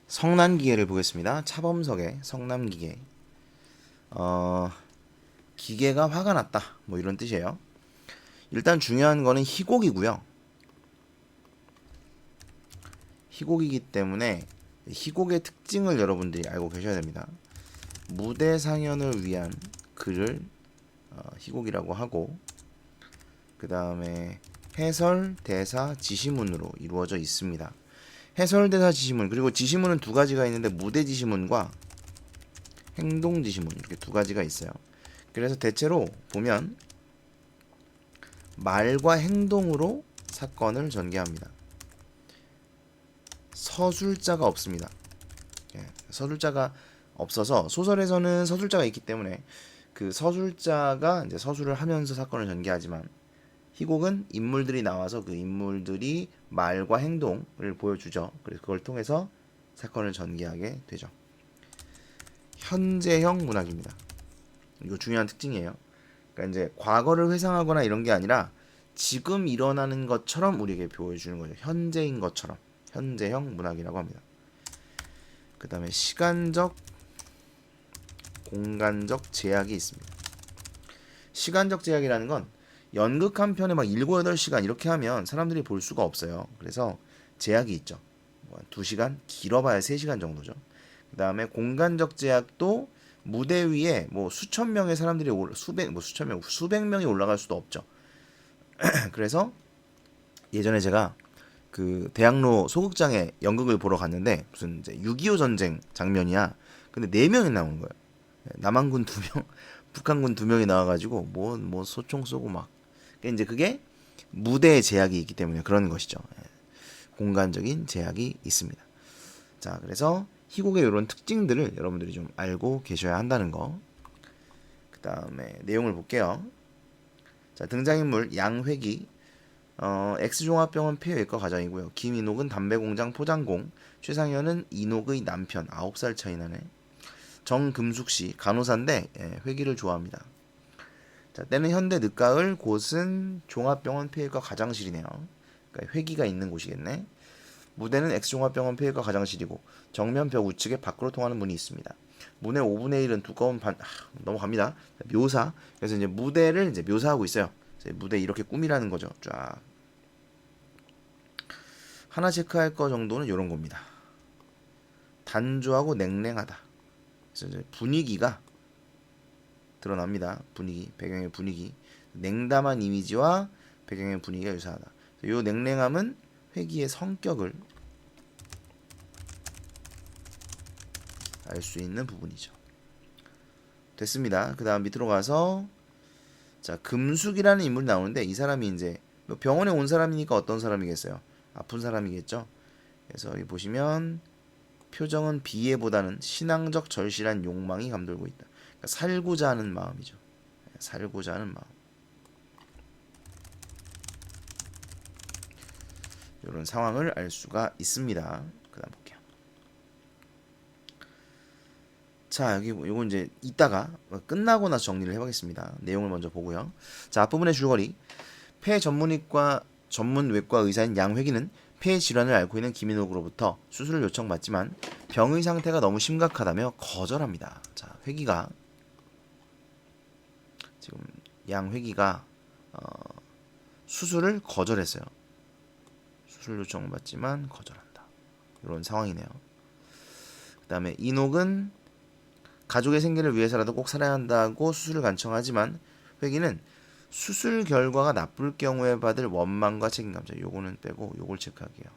성난기계를 보겠습니다. 차범석의 성남기계. 기계가 화가 났다. 뭐 이런 뜻이에요. 일단 중요한 거는 희곡이고요. 희곡이기 때문에 희곡의 특징을 여러분들이 알고 계셔야 됩니다. 무대 상연을 위한 글을 희곡이라고 하고, 그 다음에 해설, 대사, 지시문으로 이루어져 있습니다. 해설, 대사, 지시문, 그리고 지시문은 두 가지가 있는데 무대 지시문과 행동 지시문, 이렇게 두 가지가 있어요. 그래서 대체로 보면 말과 행동으로 사건을 전개합니다. 서술자가 없습니다. 서술자가 없어서, 소설에서는 서술자가 있기 때문에 그 서술자가 이제 서술을 하면서 사건을 전개하지만, 희곡은 인물들이 나와서 그 인물들이 말과 행동을 보여주죠. 그래서 그걸 통해서 사건을 전개하게 되죠. 현재형 문학입니다. 이거 중요한 특징이에요. 그러니까 이제 과거를 회상하거나 이런 게 아니라 지금 일어나는 것처럼 우리에게 보여주는 거죠. 현재인 것처럼. 현재형 문학이라고 합니다. 그 다음에 시간적, 공간적 제약이 있습니다. 시간적 제약이라는 건 연극 한 편에 막 7, 8시간 이렇게 하면 사람들이 볼 수가 없어요. 그래서 제약이 있죠. 2시간, 길어봐야 3시간 정도죠. 그 다음에 공간적 제약도 무대 위에 뭐 수천 명의 사람들이 수백 명이 올라갈 수도 없죠. 그래서 예전에 제가 그 대학로 소극장에 연극을 보러 갔는데, 무슨 이제 6.25 전쟁 장면이야. 근데 4명이 나온 거예요. 남한군 2명, 북한군 2명이 나와가지고 뭐 소총 쏘고 막. 그러니까 이제 그게 무대의 제약이 있기 때문에 그런 것이죠. 공간적인 제약이 있습니다. 자, 그래서 희곡의 이런 특징들을 여러분들이 좀 알고 계셔야 한다는 거. 그 다음에 내용을 볼게요. 자, 등장인물 양회기, X종합병원 폐외과 과장이고요. 김인옥은 담배공장 포장공, 최상현은 인옥의 남편, 9살 차이 나네. 정금숙씨 간호사인데 회기를 좋아합니다. 자, 때는 현대 늦가을, 곳은 종합병원 폐외과 과장실이네요. 그러니까 회기가 있는 곳이겠네. 무대는 X종합병원 폐외과 과장실이고 정면 벽 우측에 밖으로 통하는 문이 있습니다. 문의 5분의 1은 두꺼운 넘어갑니다. 묘사. 그래서 이제 무대를 이제 묘사하고 있어요. 무대 이렇게 꾸미라는 거죠. 쫙. 하나 체크할 거 정도는 이런 겁니다. 단조하고 냉랭하다. 그래서 이제 분위기가 드러납니다. 분위기, 배경의 분위기. 냉담한 이미지와 배경의 분위기가 유사하다. 이 냉랭함은 회기의 성격을 알 수 있는 부분이죠. 됐습니다. 그 다음 밑으로 가서, 자, 금숙이라는 인물이 나오는데, 이 사람이 이제 병원에 온 사람이니까 어떤 사람이겠어요? 아픈 사람이겠죠. 그래서 여기 보시면 표정은 비애보다는 신앙적 절실한 욕망이 감돌고 있다. 그러니까 살고자 하는 마음이죠. 살고자 하는 마음. 이런 상황을 알 수가 있습니다. 그 다음 볼게요. 자, 여기 요거 이제 이따가 끝나고 나서 정리를 해보겠습니다. 내용을 먼저 보고요. 자, 앞부분의 줄거리. 폐 전문의과 전문 외과 의사인 양회기는 폐 질환을 앓고 있는 김인옥으로부터 수술을 요청받지만 병의 상태가 너무 심각하다며 거절합니다. 자, 회기가 지금 양회기가 수술을 거절했어요. 수술 요청을 받지만 거절한다. 이런 상황이네요. 그 다음에 인옥은 가족의 생계를 위해서라도 꼭 살아야 한다고 수술을 간청하지만 회기는 수술 결과가 나쁠 경우에 받을 원망과 책임감. 자, 요거는 빼고 요걸 체크할게요.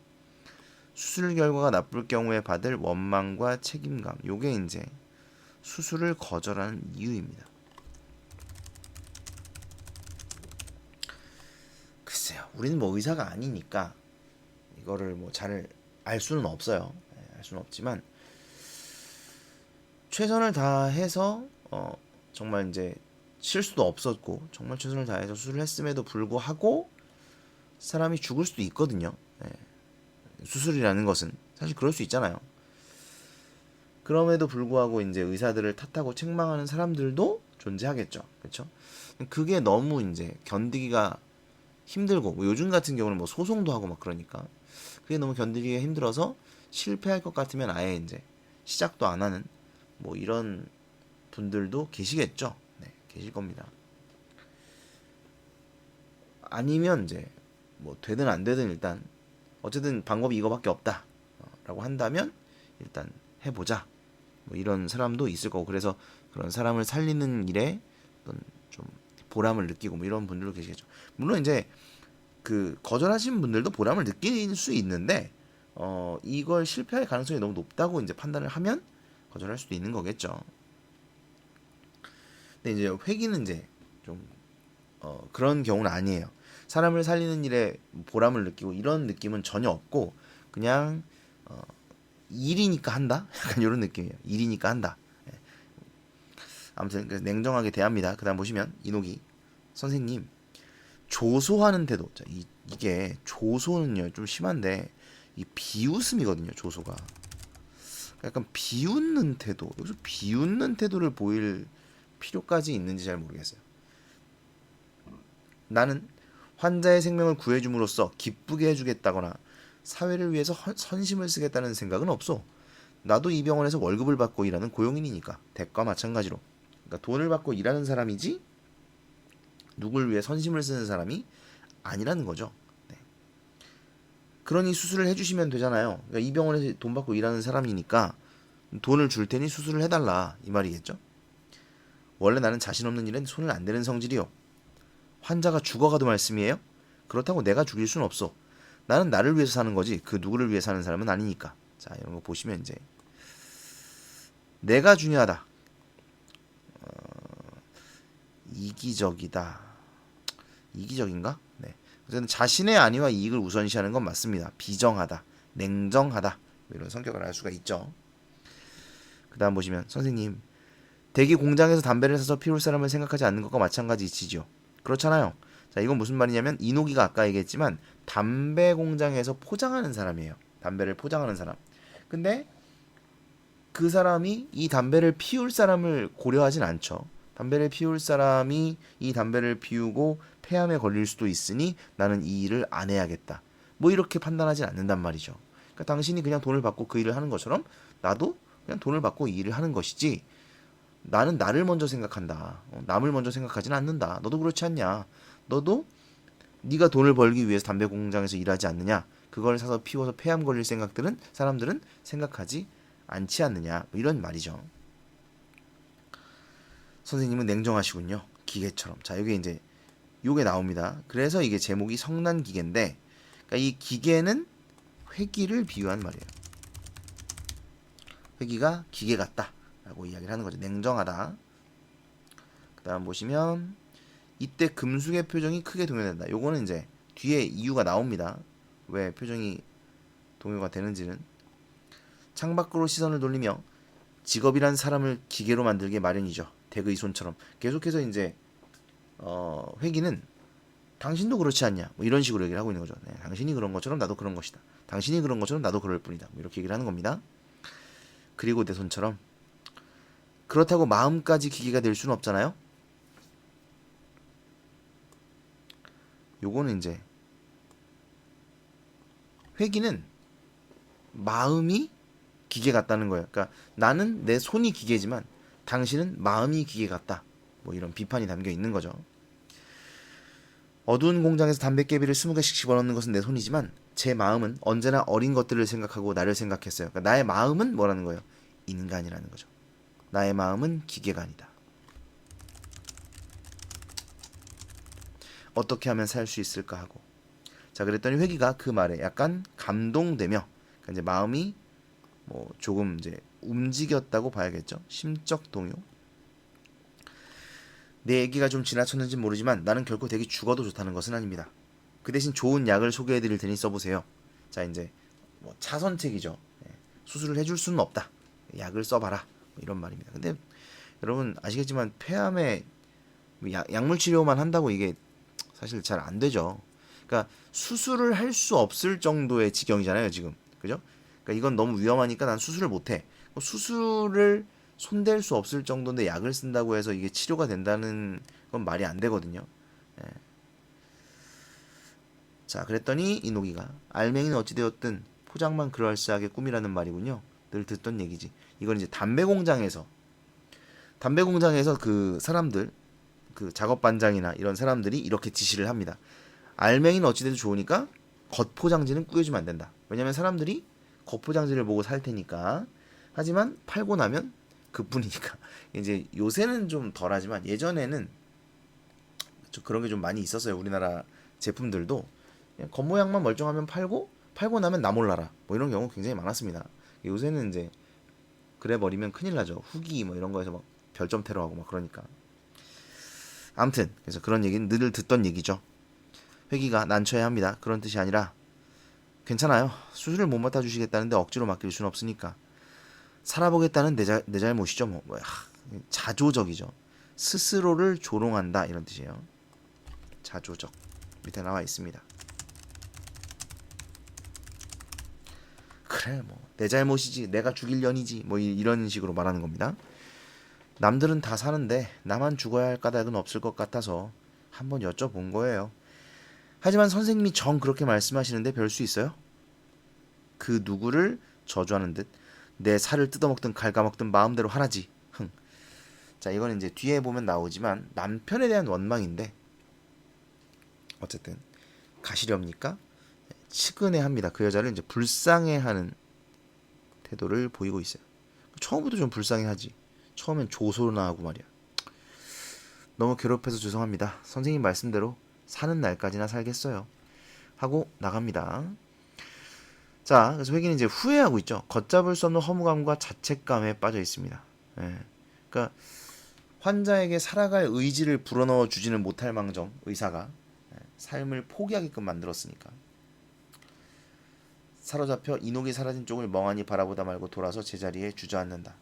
수술 결과가 나쁠 경우에 받을 원망과 책임감. 요게 이제 수술을 거절하는 이유입니다. 글쎄요, 우리는 뭐 의사가 아니니까 이거를 뭐 잘 알 수는 없어요. 알 수는 없지만 최선을 다해서 정말 이제 실수도 없었고 정말 최선을 다해서 수술을 했음에도 불구하고 사람이 죽을 수도 있거든요. 수술이라는 것은 사실 그럴 수 있잖아요. 그럼에도 불구하고 이제 의사들을 탓하고 책망하는 사람들도 존재하겠죠. 그렇죠? 그게 너무 이제 견디기가 힘들고, 뭐 요즘 같은 경우는 뭐 소송도 하고 막 그러니까 그게 너무 견디기가 힘들어서 실패할 것 같으면 아예 이제 시작도 안 하는 뭐 이런 분들도 계시겠죠. 네, 계실 겁니다. 아니면 이제 뭐 되든 안 되든 일단 어쨌든 방법이 이거밖에 없다 라고 한다면 일단 해보자 뭐 이런 사람도 있을 거고, 그래서 그런 사람을 살리는 일에 어떤 좀 보람을 느끼고 뭐 이런 분들도 계시겠죠. 물론 이제 그 거절하신 분들도 보람을 느낄 수 있는데 이걸 실패할 가능성이 너무 높다고 이제 판단을 하면 거절할 수도 있는 거겠죠. 근데 이제 회기는 이제 좀 그런 경우는 아니에요. 사람을 살리는 일에 보람을 느끼고 이런 느낌은 전혀 없고 그냥 일이니까 한다? 약간 이런 느낌이에요. 일이니까 한다. 예. 아무튼 그래서 냉정하게 대합니다. 그 다음 보시면 이노기 선생님 조소하는 태도. 자, 이게 조소는요 좀 심한데 이 비웃음이거든요. 조소가 약간 비웃는 태도. 여기서 비웃는 태도를 보일 필요까지 있는지 잘 모르겠어요. 나는 환자의 생명을 구해줌으로써 기쁘게 해주겠다거나 사회를 위해서 선심을 쓰겠다는 생각은 없어. 나도 이 병원에서 월급을 받고 일하는 고용인이니까 대과 마찬가지로. 그러니까 돈을 받고 일하는 사람이지 누굴 위해 선심을 쓰는 사람이 아니라는 거죠. 네. 그러니 수술을 해주시면 되잖아요. 그러니까 이 병원에서 돈 받고 일하는 사람이니까 돈을 줄 테니 수술을 해달라 이 말이겠죠. 원래 나는 자신 없는 일엔 손을 안 대는 성질이요. 환자가 죽어가도 말씀이에요? 그렇다고 내가 죽일 순 없어. 나는 나를 위해서 사는 거지 그 누구를 위해 사는 사람은 아니니까. 자, 이런 거 보시면 이제 내가 중요하다. 이기적이다. 이기적인가? 네. 어쨌든 자신의 안위와 이익을 우선시하는 건 맞습니다. 비정하다. 냉정하다. 뭐 이런 성격을 알 수가 있죠. 그 다음 보시면 선생님 대기 공장에서 담배를 사서 피울 사람을 생각하지 않는 것과 마찬가지지죠. 그렇잖아요. 자, 이건 무슨 말이냐면 이노기가 아까 얘기했지만 담배 공장에서 포장하는 사람이에요. 담배를 포장하는 사람. 근데 그 사람이 이 담배를 피울 사람을 고려하진 않죠. 담배를 피울 사람이 이 담배를 피우고 폐암에 걸릴 수도 있으니 나는 이 일을 안 해야겠다. 뭐 이렇게 판단하진 않는단 말이죠. 그러니까 당신이 그냥 돈을 받고 그 일을 하는 것처럼 나도 그냥 돈을 받고 이 일을 하는 것이지 나는 나를 먼저 생각한다. 남을 먼저 생각하진 않는다. 너도 그렇지 않냐? 너도 네가 돈을 벌기 위해서 담배 공장에서 일하지 않느냐? 그걸 사서 피워서 폐암 걸릴 생각들은 사람들은 생각하지 않지 않느냐? 뭐 이런 말이죠. 선생님은 냉정하시군요. 기계처럼. 자, 여기 이제 요게 나옵니다. 그래서 이게 제목이 성난 기계인데, 그러니까 이 기계는 회기를 비유한 말이에요. 회기가 기계 같다라고 이야기를 하는 거죠. 냉정하다. 그다음 보시면 이때 금숙의 표정이 크게 동요된다. 요거는 이제 뒤에 이유가 나옵니다. 왜 표정이 동요가 되는지는. 창밖으로 시선을 돌리며 직업이란 사람을 기계로 만들게 마련이죠. 대의 손처럼. 계속해서 이제 회기는 당신도 그렇지 않냐 뭐 이런 식으로 얘기를 하고 있는 거죠. 네, 당신이 그런 것처럼 나도 그런 것이다. 당신이 그런 것처럼 나도 그럴 뿐이다. 뭐 이렇게 얘기를 하는 겁니다. 그리고 내 손처럼. 그렇다고 마음까지 기계가 될 수는 없잖아요. 요거는 이제 회기는 마음이 기계 같다는 거예요. 그러니까 나는 내 손이 기계지만 당신은 마음이 기계 같다. 뭐 이런 비판이 담겨 있는 거죠. 어두운 공장에서 담뱃개비를 20개씩 집어넣는 것은 내 손이지만 제 마음은 언제나 어린 것들을 생각하고 나를 생각했어요. 그러니까 나의 마음은 뭐라는 거예요? 인간이라는 거죠. 나의 마음은 기계가 아니다. 어떻게 하면 살 수 있을까 하고. 자, 그랬더니 회기가 그 말에 약간 감동되며, 그러니까 이제 마음이 뭐 조금 이제 움직였다고 봐야겠죠. 심적 동요. 내 얘기가 좀 지나쳤는지 모르지만 나는 결코 댁이 죽어도 좋다는 것은 아닙니다. 그 대신 좋은 약을 소개해드릴 테니 써보세요. 자, 이제 뭐 차선책이죠. 수술을 해줄 수는 없다. 약을 써봐라. 뭐 이런 말입니다. 근데 여러분 아시겠지만 폐암에 약물 치료만 한다고 이게 사실 잘 안 되죠. 그러니까 수술을 할 수 없을 정도의 지경이잖아요, 지금. 그죠? 그러니까 이건 너무 위험하니까 난 수술을 못 해. 수술을 손댈 수 없을 정도인데 약을 쓴다고 해서 이게 치료가 된다는 건 말이 안 되거든요. 자, 그랬더니 이노기가 알맹이는 어찌되었든 포장만 그럴싸하게 꾸미라는 말이군요. 늘 듣던 얘기지. 이건 이제 담배 공장에서 그 사람들, 그 작업 반장이나 이런 사람들이 이렇게 지시를 합니다. 알맹이는 어찌돼도 좋으니까 겉포장지는 꾸겨주면 안 된다. 왜냐면 사람들이 겉포장지를 보고 살 테니까. 하지만 팔고 나면 그뿐이니까. 이제 요새는 좀 덜하지만 예전에는 좀 그런 게 좀 많이 있었어요. 우리나라 제품들도 그냥 겉모양만 멀쩡하면 팔고 나면 나 몰라라. 뭐 이런 경우 굉장히 많았습니다. 요새는 이제 그래 버리면 큰일 나죠. 후기 뭐 이런 거에서 막 별점 테러하고 막 그러니까. 아무튼 그래서 그런 얘기는 늘 듣던 얘기죠. 회기가 난처해야 합니다. 그런 뜻이 아니라 괜찮아요. 수술을 못 맡아주시겠다는데 억지로 맡길 수는 없으니까 살아보겠다는 내 잘못이죠. 뭐야. 자조적이죠. 스스로를 조롱한다 이런 뜻이에요. 자조적 밑에 나와 있습니다. 그래 뭐 내 잘못이지 내가 죽일년이지 뭐 이런 식으로 말하는 겁니다. 남들은 다 사는데 나만 죽어야 할 까닭은 없을 것 같아서 한번 여쭤본 거예요. 하지만 선생님이 정 그렇게 말씀하시는데 별 수 있어요? 그 누구를 저주하는 듯 내 살을 뜯어먹든 갉아먹든 마음대로 하라지. 흥. 자 이거는 이제 뒤에 보면 나오지만 남편에 대한 원망인데 어쨌든 가시렵니까? 측은해합니다. 그 여자를 이제 불쌍해하는 태도를 보이고 있어요. 처음부터 좀 불쌍해하지. 처음엔 조소나 하고 말이야. 너무 괴롭혀서 죄송합니다. 선생님 말씀대로 사는 날까지나 살겠어요. 하고 나갑니다. 자, 그래서 회기는 이제 후회하고 있죠. 걷잡을 수 없는 허무감과 자책감에 빠져 있습니다. 예. 그러니까 환자에게 살아갈 의지를 불어넣어 주지는 못할 망정 의사가 삶을 포기하게끔 만들었으니까. 사로잡혀 인옥이 사라진 쪽을 멍하니 바라보다 말고 돌아서 제자리에 주저앉는다.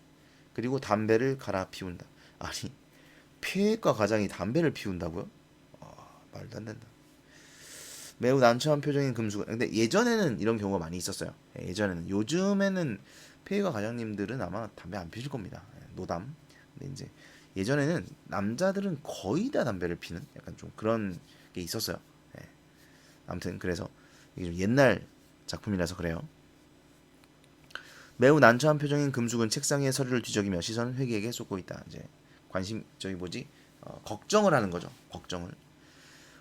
그리고 담배를 갈아 피운다. 아니 폐외과 과장이 담배를 피운다고요? 말도 안 된다. 매우 난처한 표정인 금수가. 근데 예전에는 이런 경우가 많이 있었어요. 예전에는. 요즘에는 폐외과 과장님들은 아마 담배 안 피실 겁니다. 노담. 근데 이제 예전에는 남자들은 거의 다 담배를 피는 약간 좀 그런 게 있었어요. 아무튼 그래서 이게 좀 옛날 작품이라서 그래요. 매우 난처한 표정인 금숙은 책상 위에 서류를 뒤적이며 시선을 회계에게 쏟고 있다. 이제 관심 걱정을 하는 거죠. 걱정을.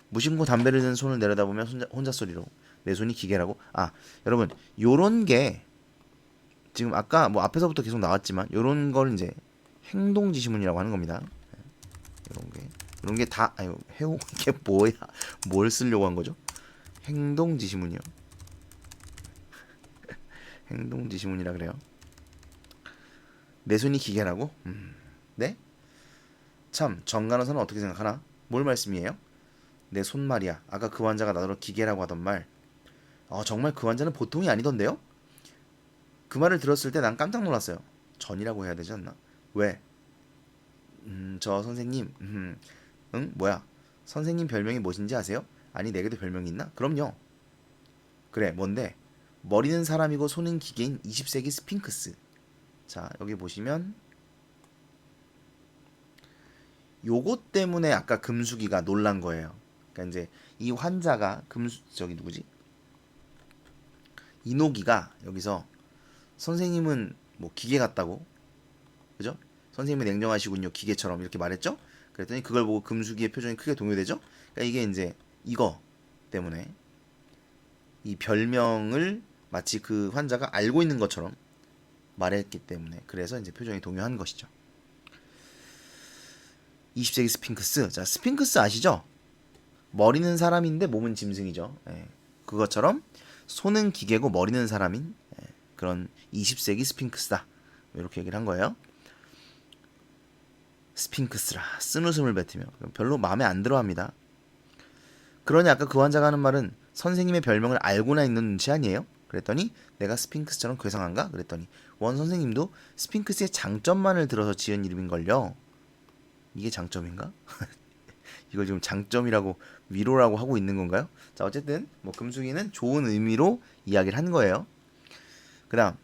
무심코 담배를 든 손을 내려다보며 혼자 소리로 내 손이 기계라고. 여러분 요런 게 지금 아까 뭐 앞에서부터 계속 나왔지만 요런 걸 이제 행동 지시문이라고 하는 겁니다. 요런 게 다 해오 이게 뭐야? 뭘 쓰려고 한 거죠? 행동 지시문이요. 행동 지시문이라 그래요. 내 손이 기계라고? 네? 참 정간호사는 어떻게 생각하나? 뭘 말씀이에요? 내 손 말이야. 아까 그 환자가 나더러 기계라고 하던 말. 정말 그 환자는 보통이 아니던데요? 그 말을 들었을 때 난 깜짝 놀랐어요. 전이라고 해야 되지 않나? 왜? 저 선생님. 응? 뭐야? 선생님 별명이 무엇인지 아세요? 아니 내게도 별명이 있나? 그럼요. 그래 뭔데? 머리는 사람이고 손은 기계인 20세기 스핑크스. 자 여기 보시면 요것 때문에 아까 금수기가 놀란 거예요. 그러니까 이제 이 환자가 저기 누구지? 이노기가 여기서 선생님은 뭐 기계 같다고, 그죠? 선생님은 냉정하시군요, 기계처럼 이렇게 말했죠. 그랬더니 그걸 보고 금수기의 표정이 크게 동요되죠. 그러니까 이게 이제 이거 때문에 이 별명을 마치 그 환자가 알고 있는 것처럼 말했기 때문에 그래서 이제 표정이 동요한 것이죠. 20세기 스핑크스. 자, 스핑크스 아시죠? 머리는 사람인데 몸은 짐승이죠. 그것처럼 손은 기계고 머리는 사람인 그런 20세기 스핑크스다. 이렇게 얘기를 한 거예요. 스핑크스라 쓴웃음을 뱉으며 별로 마음에 안 들어합니다. 그러니 아까 그 환자가 하는 말은 선생님의 별명을 알고나 있는 눈치 아니에요? 그랬더니 내가 스핑크스처럼 괴상한가? 그랬더니 원 선생님도 스핑크스의 장점만을 들어서 지은 이름인걸요. 이게 장점인가? 이걸 지금 장점이라고 위로라고 하고 있는 건가요? 자 어쨌든 뭐 금숙이는 좋은 의미로 이야기를 한 거예요. 그 다음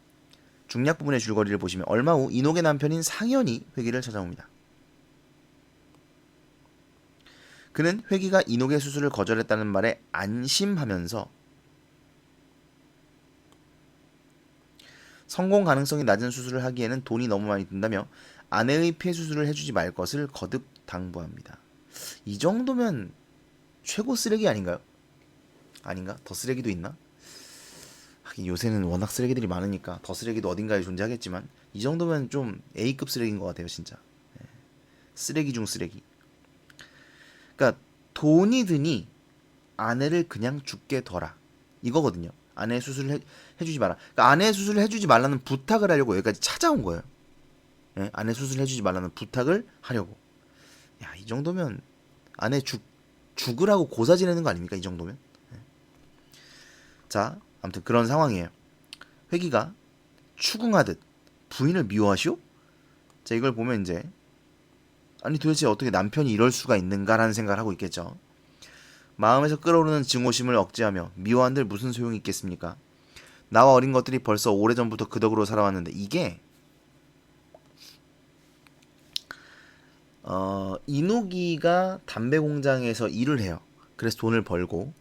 중략 부분의 줄거리를 보시면 얼마 후 이녹의 남편인 상현이 회기를 찾아옵니다. 그는 회기가 이녹의 수술을 거절했다는 말에 안심하면서 성공 가능성이 낮은 수술을 하기에는 돈이 너무 많이 든다며 아내의 폐 수술을 해주지 말 것을 거듭 당부합니다. 이 정도면 최고 쓰레기 아닌가요? 아닌가? 더 쓰레기도 있나? 하긴 요새는 워낙 쓰레기들이 많으니까 더 쓰레기도 어딘가에 존재하겠지만 이 정도면 좀 A급 쓰레기인 것 같아요, 진짜. 쓰레기 중 쓰레기. 그러니까 돈이 드니 아내를 그냥 죽게 둬라 이거거든요. 아내 수술을 해주지 마라. 그러니까 아내 수술을 해주지 말라는 부탁을 하려고 여기까지 찾아온 거예요. 예? 아내 수술을 해주지 말라는 부탁을 하려고. 야, 이 정도면 아내 죽으라고 고사 지내는 거 아닙니까? 이 정도면. 예. 자, 아무튼 그런 상황이에요. 회기가 추궁하듯 부인을 미워하시오? 자, 이걸 보면 이제 아니 도대체 어떻게 남편이 이럴 수가 있는가라는 생각을 하고 있겠죠. 마음에서 끓어오르는 증오심을 억제하며 미워한들 무슨 소용이 있겠습니까? 나와 어린 것들이 벌써 오래전부터 그 덕으로 살아왔는데 이게 이누기가 담배 공장에서 일을 해요. 그래서 돈을 벌고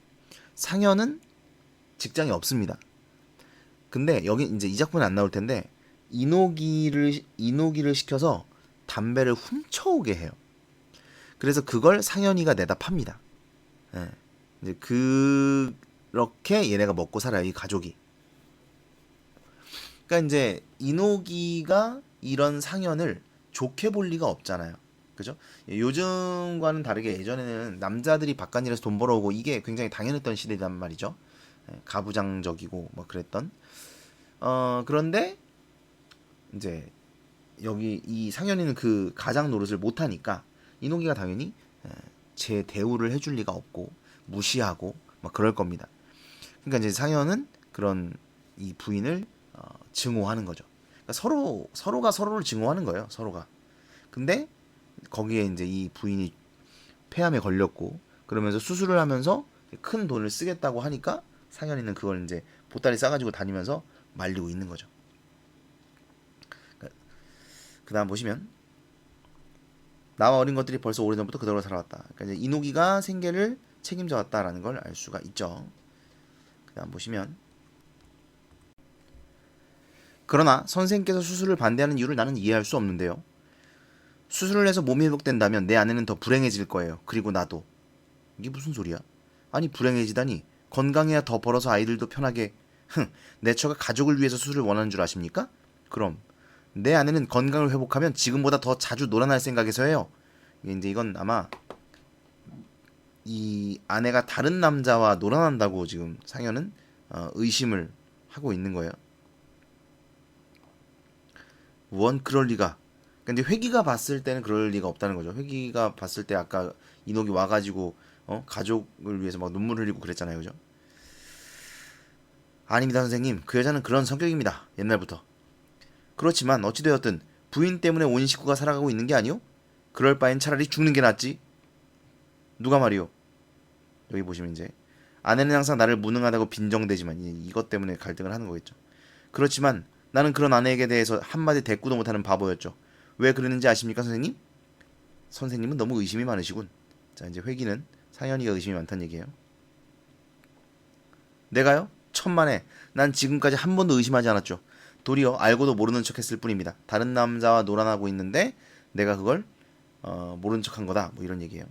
상현은 직장이 없습니다. 근데 여기 이제 이 작품은 안 나올 텐데 이노기를 시켜서 담배를 훔쳐오게 해요. 그래서 그걸 상현이가 내다 팝니다. 예. 이제 그렇게 얘네가 먹고 살아요, 이 가족이. 그러니까 이제 이노기가 이런 상현을 좋게 볼 리가 없잖아요. 그죠? 요즘과는 다르게 예전에는 남자들이 바깥일에서 돈 벌어오고 이게 굉장히 당연했던 시대란 말이죠. 가부장적이고 뭐 그랬던. 그런데 이제 여기 이 상현이는 그 가장 노릇을 못하니까 이노기가 당연히 제 대우를 해줄 리가 없고 무시하고 막 그럴 겁니다. 그러니까 이제 상현은 그런 이 부인을 증오하는 거죠. 그러니까 서로가 서로를 증오하는 거예요. 서로가. 근데 거기에 이제 이 부인이 폐암에 걸렸고 그러면서 수술을 하면서 큰 돈을 쓰겠다고 하니까 상현이는 그걸 이제 보따리 싸가지고 다니면서 말리고 있는 거죠. 그 다음 보시면 나와 어린 것들이 벌써 오래전부터 그대로 살아왔다. 그러니까 이제 이노기가 생계를 책임져 왔다라는 걸 알 수가 있죠. 그 다음 보시면 그러나 선생님께서 수술을 반대하는 이유를 나는 이해할 수 없는데요. 수술을 해서 몸이 회복된다면 내 아내는 더 불행해질 거예요. 그리고 나도. 이게 무슨 소리야? 아니 불행해지다니 건강해야 더 벌어서 아이들도 편하게. 내 처가 가족을 위해서 수술을 원하는 줄 아십니까? 그럼 내 아내는 건강을 회복하면 지금보다 더 자주 놀아날 생각에서 해요. 이제 이건 아마 이 아내가 다른 남자와 놀아난다고 지금 상현은 의심을 하고 있는 거예요. 원 그럴 리가. 근데 회기가 봤을 때는 그럴 리가 없다는 거죠. 회기가 봤을 때 아까 이녹이 와가지고 가족을 위해서 막 눈물 흘리고 그랬잖아요, 그죠? 아닙니다, 선생님. 그 여자는 그런 성격입니다. 옛날부터. 그렇지만 어찌되었든 부인 때문에 온 식구가 살아가고 있는 게 아니오? 그럴 바엔 차라리 죽는 게 낫지. 누가 말이오? 여기 보시면 이제 아내는 항상 나를 무능하다고 빈정대지만 이것 때문에 갈등을 하는 거겠죠. 그렇지만 나는 그런 아내에게 대해서 한마디 대꾸도 못하는 바보였죠. 왜 그러는지 아십니까, 선생님? 선생님은 너무 의심이 많으시군. 자, 이제 회기는 상현이가 의심이 많다는 얘기예요. 내가요? 천만에. 난 지금까지 한 번도 의심하지 않았죠. 도리어 알고도 모르는 척했을 뿐입니다. 다른 남자와 놀아나고 있는데 내가 그걸 모른 척한 거다. 뭐 이런 얘기예요.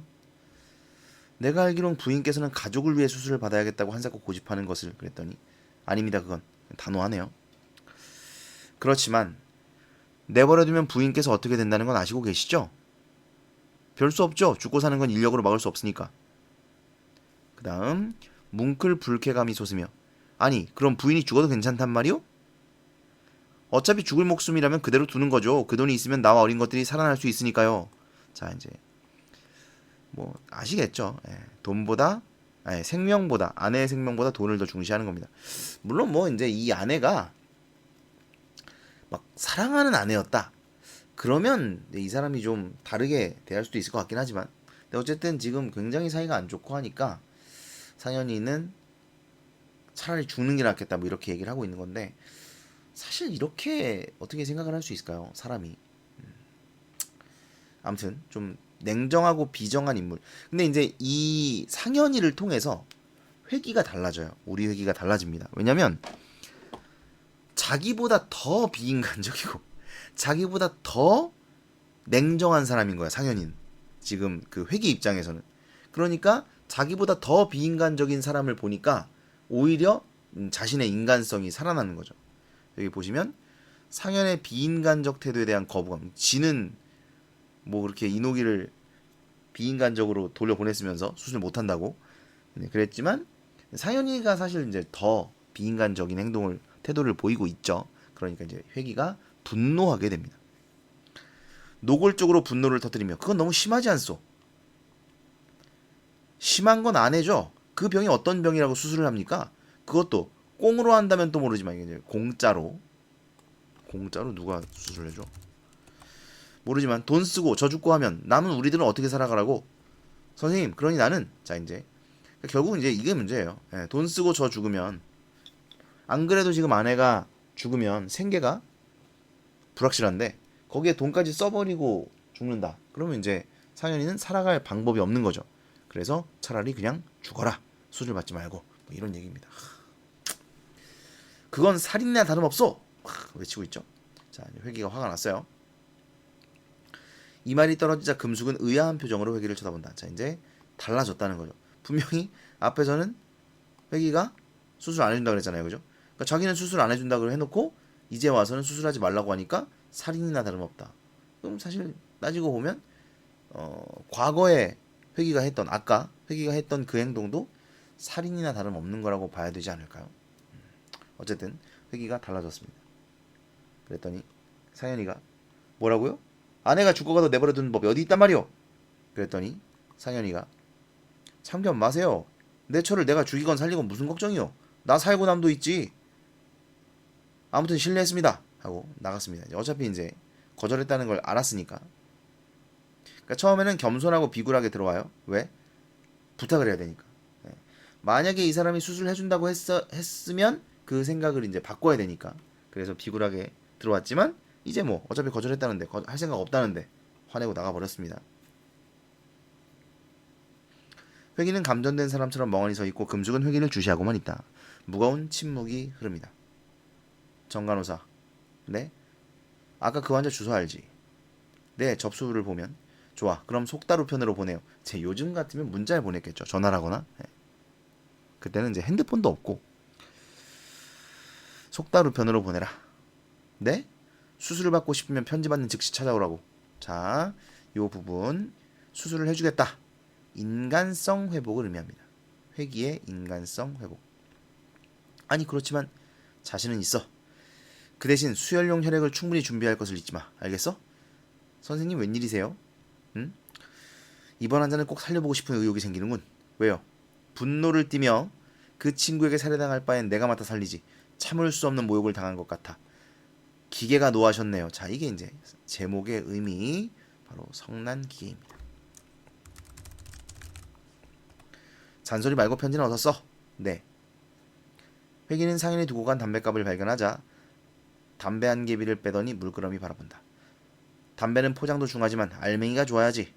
내가 알기론 부인께서는 가족을 위해 수술을 받아야겠다고 한사코 고집하는 것을 그랬더니 아닙니다. 그건 단호하네요. 그렇지만 내버려두면 부인께서 어떻게 된다는 건 아시고 계시죠? 별 수 없죠. 죽고 사는 건 인력으로 막을 수 없으니까. 그 다음 뭉클 불쾌감이 솟으며 아니 그럼 부인이 죽어도 괜찮단 말이오? 어차피 죽을 목숨이라면 그대로 두는 거죠. 그 돈이 있으면 나와 어린 것들이 살아날 수 있으니까요. 자 이제 뭐 아시겠죠. 돈보다 생명보다 아내의 생명보다 돈을 더 중시하는 겁니다. 물론 뭐 이제 이 아내가 막 사랑하는 아내였다. 그러면 이 사람이 좀 다르게 대할 수도 있을 것 같긴 하지만 근데 어쨌든 지금 굉장히 사이가 안 좋고 하니까 상현이는 차라리 죽는 게 낫겠다 뭐 이렇게 얘기를 하고 있는 건데 사실 이렇게 어떻게 생각을 할 수 있을까요? 사람이. 아무튼 좀 냉정하고 비정한 인물. 근데 이제 이 상현이를 통해서 회기가 달라져요. 우리 회기가 달라집니다. 왜냐면 자기보다 더 비인간적이고 자기보다 더 냉정한 사람인 거야, 상현이는. 지금 그 회기 입장에서는. 그러니까 자기보다 더 비인간적인 사람을 보니까 오히려 자신의 인간성이 살아나는 거죠. 여기 보시면 상현의 비인간적 태도에 대한 거부감. 지는 뭐 그렇게 이노기를 비인간적으로 돌려보냈으면서 수술 못한다고 그랬지만 상현이가 사실 이제 더 비인간적인 태도를 보이고 있죠. 그러니까 이제 회기가 분노하게 됩니다. 노골적으로 분노를 터뜨리며 그건 너무 심하지 않소? 심한 건 안 해줘. 그 병이 어떤 병이라고 수술을 합니까? 그것도 꽁으로 한다면 또 모르지만 이게 공짜로 누가 수술해줘? 모르지만 돈 쓰고 저 죽고 하면 남은 우리들은 어떻게 살아가라고? 선생님, 그러니 나는 자 이제 결국은 이제 이게 문제예요. 예, 돈 쓰고 저 죽으면 안 그래도 지금 아내가 죽으면 생계가 불확실한데 거기에 돈까지 써버리고 죽는다. 그러면 이제 상현이는 살아갈 방법이 없는 거죠. 그래서 차라리 그냥 죽어라. 수술 받지 말고 뭐 이런 얘기입니다. 그건 살인이나 다름없어. 외치고 있죠. 자, 회기가 화가 났어요. 이 말이 떨어지자 금숙은 의아한 표정으로 회기를 쳐다본다. 자, 이제 달라졌다는 거죠. 분명히 앞에서는 회기가 수술 안 해준다 그랬잖아요, 그죠? 그러니까 자기는 수술 안 해준다고 해놓고 이제 와서는 수술하지 말라고 하니까 살인이나 다름없다. 그럼 사실 따지고 보면 과거에 아까 회기가 했던 그 행동도 살인이나 다름없는 거라고 봐야 되지 않을까요? 어쨌든 회기가 달라졌습니다. 그랬더니 상현이가 뭐라고요? 아내가 죽어가도 내버려두는 법이 어디 있단 말이오? 그랬더니 상현이가 참견 마세요. 내 처를 내가 죽이건 살리건 무슨 걱정이요? 나 살고 남도 있지. 아무튼 실례했습니다. 하고 나갔습니다. 어차피 이제 거절했다는 걸 알았으니까. 그러니까 처음에는 겸손하고 비굴하게 들어와요. 왜? 부탁을 해야 되니까. 네. 만약에 이 사람이 수술해준다고 했으면 그 생각을 이제 바꿔야 되니까. 그래서 비굴하게 들어왔지만 이제 뭐 어차피 거절했다는데 할 생각 없다는데 화내고 나가버렸습니다. 회기는 감전된 사람처럼 멍하니 서 있고 금숙은 회기를 주시하고만 있다. 무거운 침묵이 흐릅니다. 정간호사. 네? 아까 그 환자 주소 알지? 네, 접수를 보면 좋아. 그럼 속다루 편으로 보내요. 제 요즘 같으면 문자를 보냈겠죠. 전화라거나. 네. 그때는 이제 핸드폰도 없고 속다루 편으로 보내라. 네? 수술을 받고 싶으면 편지 받는 즉시 찾아오라고. 자, 요 부분 수술을 해주겠다. 인간성 회복을 의미합니다. 회기의 인간성 회복. 아니 그렇지만 자신은 있어. 그 대신 수혈용 혈액을 충분히 준비할 것을 잊지 마. 알겠어? 선생님 웬일이세요? 응? 이번 환자는 꼭 살려보고 싶은 의욕이 생기는군. 왜요? 분노를 띠며 그 친구에게 살해당할 바엔 내가 맡아 살리지. 참을 수 없는 모욕을 당한 것 같아. 기계가 노하셨네요. 자, 이게 이제 제목의 의미 바로 성난기계입니다. 잔소리 말고 편지는 어서 써. 네. 회기는 상인이 두고 간 담뱃갑을 발견하자 담배 한 개비를 빼더니 물끄러미 바라본다. 담배는 포장도 중하지만 알맹이가 좋아야지.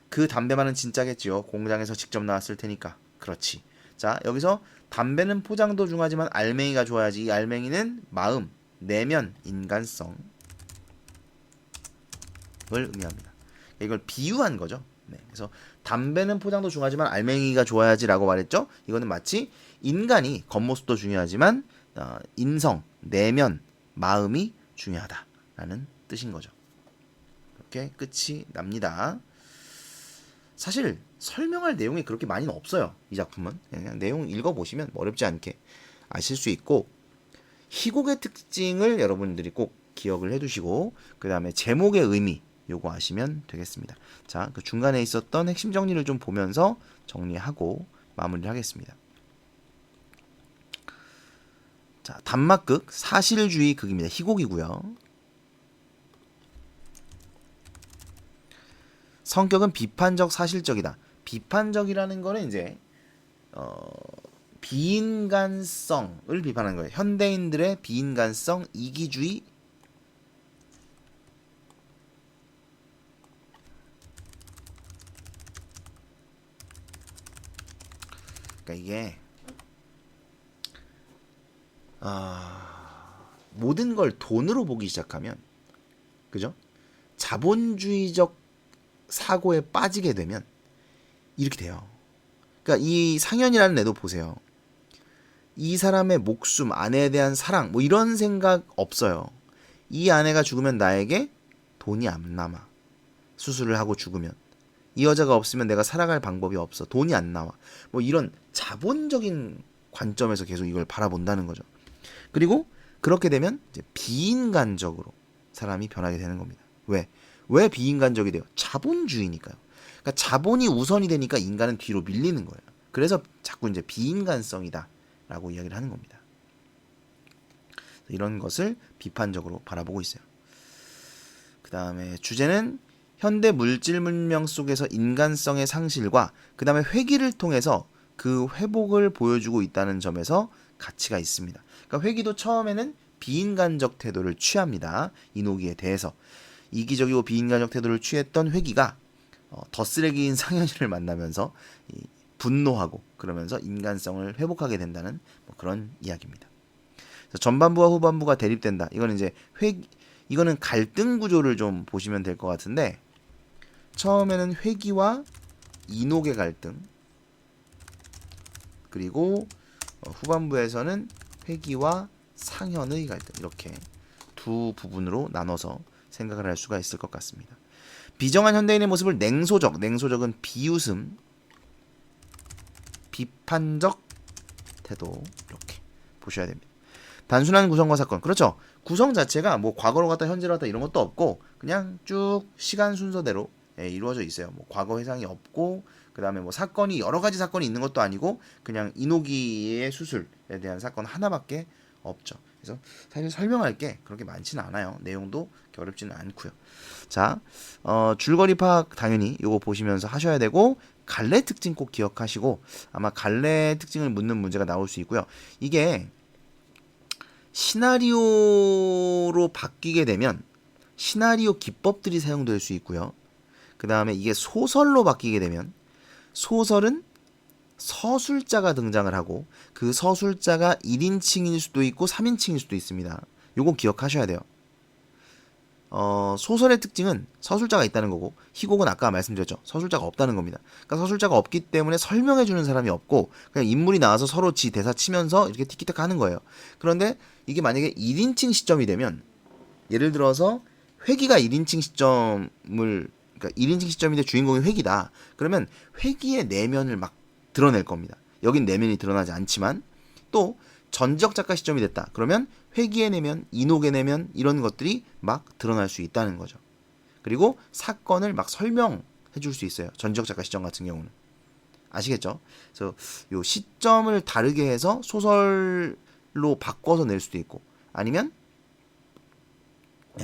그 담배만은 진짜겠지요. 공장에서 직접 나왔을 테니까. 그렇지. 자, 여기서 담배는 포장도 중하지만 알맹이가 좋아야지. 이 알맹이는 마음, 내면, 인간성을 의미합니다. 이걸 비유한 거죠. 네, 그래서 담배는 포장도 중하지만 알맹이가 좋아야지라고 말했죠. 이거는 마치 인간이 겉모습도 중요하지만 인성, 내면, 마음이 중요하다라는 뜻인 거죠. 이렇게 끝이 납니다. 사실 설명할 내용이 그렇게 많이는 없어요. 이 작품은 그냥 내용 읽어보시면 어렵지 않게 아실 수 있고 희곡의 특징을 여러분들이 꼭 기억을 해두시고 그 다음에 제목의 의미 요거 아시면 되겠습니다. 자, 그 중간에 있었던 핵심 정리를 좀 보면서 정리하고 마무리를 하겠습니다. 자, 단막극 사실주의 극입니다. 희곡이고요. 성격은 비판적 사실적이다. 비판적이라는 거는 이제 비인간성을 비판하는 거예요. 현대인들의 비인간성, 이기주의. 그러니까 이게 모든 걸 돈으로 보기 시작하면, 그죠? 자본주의적 사고에 빠지게 되면 이렇게 돼요. 그러니까 이 상현이라는 애도 보세요. 이 사람의 목숨, 아내에 대한 사랑, 뭐 이런 생각 없어요. 이 아내가 죽으면 나에게 돈이 안 남아. 수술을 하고 죽으면. 이 여자가 없으면 내가 살아갈 방법이 없어. 돈이 안 나와. 뭐 이런 자본적인 관점에서 계속 이걸 바라본다는 거죠. 그리고 그렇게 되면 이제 비인간적으로 사람이 변하게 되는 겁니다. 왜? 왜 비인간적이 돼요? 자본주의니까요. 그러니까 자본이 우선이 되니까 인간은 뒤로 밀리는 거예요. 그래서 자꾸 이제 비인간성이다 라고 이야기를 하는 겁니다. 이런 것을 비판적으로 바라보고 있어요. 그 다음에 주제는 현대 물질 문명 속에서 인간성의 상실과 그 다음에 회귀를 통해서 그 회복을 보여주고 있다는 점에서 가치가 있습니다. 그러니까 회귀도 처음에는 비인간적 태도를 취합니다. 이노기에 대해서. 이기적이고 비인간적 태도를 취했던 회귀가 더 쓰레기인 상현이를 만나면서 분노하고 그러면서 인간성을 회복하게 된다는 뭐 그런 이야기입니다. 그래서 전반부와 후반부가 대립된다. 이거는 이제 이거는 갈등 구조를 좀 보시면 될 것 같은데, 처음에는 회귀와 이녹의 갈등, 그리고 후반부에서는 회귀와 상현의 갈등, 이렇게 두 부분으로 나눠서 생각을 할 수가 있을 것 같습니다. 비정한 현대인의 모습을 냉소적은 비웃음, 비판적 태도, 이렇게 보셔야 됩니다. 단순한 구성과 사건, 그렇죠. 구성 자체가 뭐 과거로 갔다 현재로 갔다 이런 것도 없고 그냥 쭉 시간 순서대로 이루어져 있어요. 뭐 과거 회상이 없고 그 다음에 뭐 사건이 여러 가지 사건이 있는 것도 아니고 그냥 이노기의 수술에 대한 사건 하나밖에 없죠. 그래서 사실 설명할 게 그렇게 많지는 않아요. 내용도 어렵지는 않고요. 자, 줄거리 파악 당연히 이거 보시면서 하셔야 되고, 갈래 특징 꼭 기억하시고, 아마 갈래 특징을 묻는 문제가 나올 수 있고요. 이게 시나리오로 바뀌게 되면 시나리오 기법들이 사용될 수 있고요. 그 다음에 이게 소설로 바뀌게 되면 소설은 서술자가 등장을 하고 그 서술자가 1인칭일 수도 있고 3인칭일 수도 있습니다. 요거 기억하셔야 돼요. 소설의 특징은 서술자가 있다는 거고, 희곡은 아까 말씀드렸죠. 서술자가 없다는 겁니다. 그러니까 서술자가 없기 때문에 설명해주는 사람이 없고 그냥 인물이 나와서 서로 지 대사 치면서 이렇게 티키타카 하는 거예요. 그런데 이게 만약에 1인칭 시점이 되면, 예를 들어서 회귀가 1인칭 시점을, 그러니까 1인칭 시점인데 주인공이 회귀다. 그러면 회귀의 내면을 막 드러낼 겁니다. 여긴 내면이 드러나지 않지만, 또 전지적 작가 시점이 됐다. 그러면 회귀의 내면, 이녹의 내면, 이런 것들이 막 드러날 수 있다는 거죠. 그리고 사건을 막 설명해 줄 수 있어요. 전지적 작가 시점 같은 경우는. 아시겠죠? 그래서 요 시점을 다르게 해서 소설로 바꿔서 낼 수도 있고, 아니면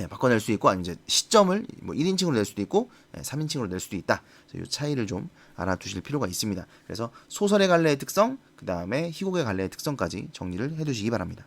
바꿔낼 수 있고, 아니면 이제 시점을 뭐 1인칭으로 낼 수도 있고 3인칭으로 낼 수도 있다. 그래서 이 차이를 좀 알아두실 필요가 있습니다. 그래서 소설의 갈래의 특성, 그 다음에 희곡의 갈래의 특성까지 정리를 해두시기 바랍니다.